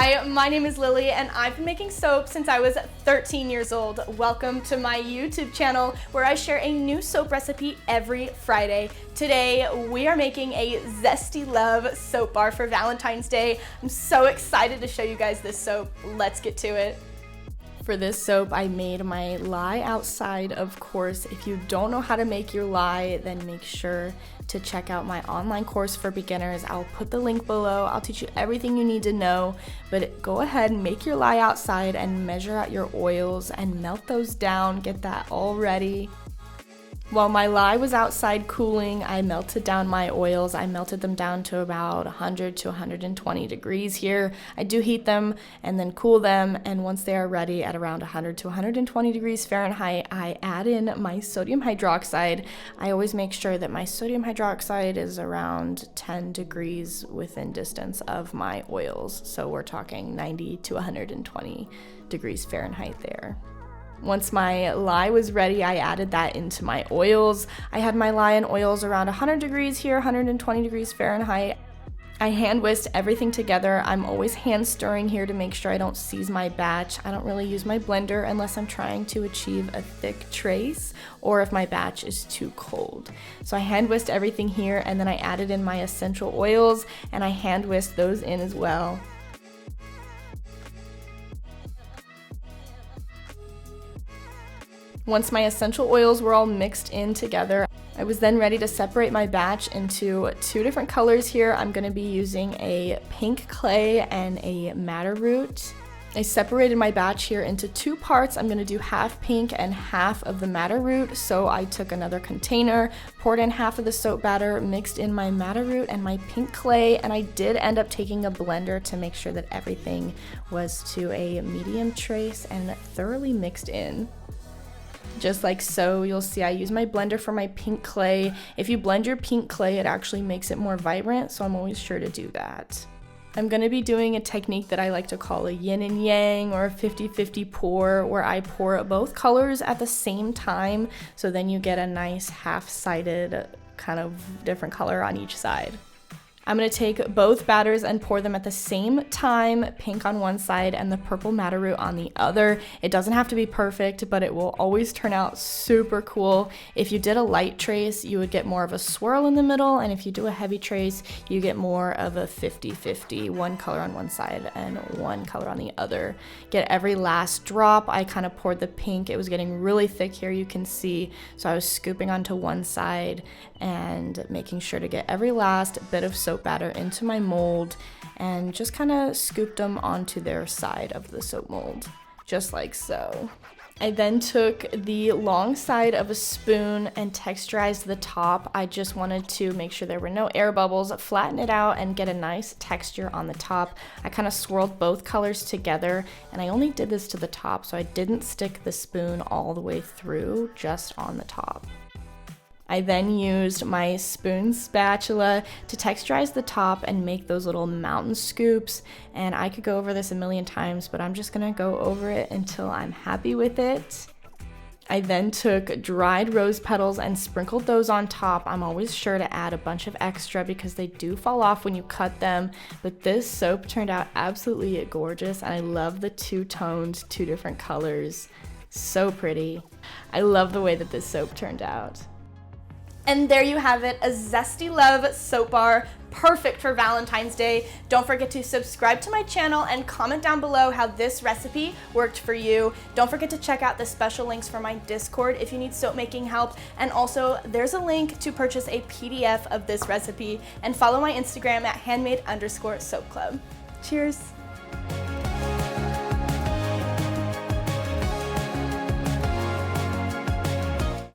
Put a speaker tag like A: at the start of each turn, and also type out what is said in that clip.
A: Hi, my name is Lily and I've been making soap since I was 13 years old. Welcome to my YouTube channel where I share a new soap recipe every Friday. Today we are making a Zesty Love Soap bar for Valentine's Day. I'm so excited to show you guys this soap. Let's get to it. For this soap, I made my lye outside, of course. If you don't know how to make your lye, then make sure to check out my online course for beginners. I'll put the link below. I'll teach you everything you need to know, but go ahead and make your lye outside and measure out your oils and melt those down. Get that all ready. While my lye was outside cooling, I melted down my oils. I melted them down to about 100 to 120 degrees here. I do heat them and then cool them, and once they are ready at around 100 to 120 degrees Fahrenheit, I add in my sodium hydroxide. I always make sure that my sodium hydroxide is around 10 degrees within distance of my oils, so we're talking 90 to 120 degrees Fahrenheit there. Once my lye was ready, I added that into my oils. I had my lye and oils around 100 degrees here, 120 degrees Fahrenheit. I hand whisked everything together. I'm always hand stirring here to make sure I don't seize my batch. I don't really use my blender unless I'm trying to achieve a thick trace or if my batch is too cold. So I hand whisked everything here, and then I added in my essential oils and I hand whisked those in as well. Once my essential oils were all mixed in together, I was then ready to separate my batch into two different colors here. I'm going to be using a pink clay and a madder root. I separated my batch here into two parts. I'm going to do half pink and half of the madder root. So I took another container, poured in half of the soap batter, mixed in my madder root and my pink clay, and I did end up taking a blender to make sure that everything was to a medium trace and thoroughly mixed in. Just like so. You'll see I use my blender for my pink clay. If you blend your pink clay, it actually makes it more vibrant, so I'm always sure to do that. I'm going to be doing a technique that I like to call a yin and yang, or a 50-50 pour, where I pour both colors at the same time, so then you get a nice half-sided kind of different color on each side. I'm going to take both batters and pour them at the same time, pink on one side and the purple madder root on the other. It doesn't have to be perfect, but it will always turn out super cool. If you did a light trace, you would get more of a swirl in the middle, and if you do a heavy trace, you get more of a 50-50, one color on one side and one color on the other. Get every last drop. I kind of poured the pink. It was getting really thick here, you can see, so I was scooping onto one side and making sure to get every last bit of soap batter into my mold, and just kind of scooped them onto their side of the soap mold, just like so. I then took the long side of a spoon and texturized the top. I just wanted to make sure there were no air bubbles, flatten it out, and get a nice texture on the top. I kind of swirled both colors together, and I only did this to the top, so I didn't stick the spoon all the way through, just on the top. I then used my spoon spatula to texturize the top and make those little mountain scoops, and I could go over this a million times, but I'm just gonna go over it until I'm happy with it. I then took dried rose petals and sprinkled those on top. I'm always sure to add a bunch of extra because they do fall off when you cut them, but this soap turned out absolutely gorgeous, and I love the two-toned, two different colors. So pretty. I love the way that this soap turned out. And there you have it, a Zesty Love Soap bar, perfect for Valentine's Day. Don't forget to subscribe to my channel and comment down below how this recipe worked for you. Don't forget to check out the special links for my Discord if you need soap making help. And also, there's a link to purchase a PDF of this recipe, and follow my Instagram at handmade_soap club. Cheers.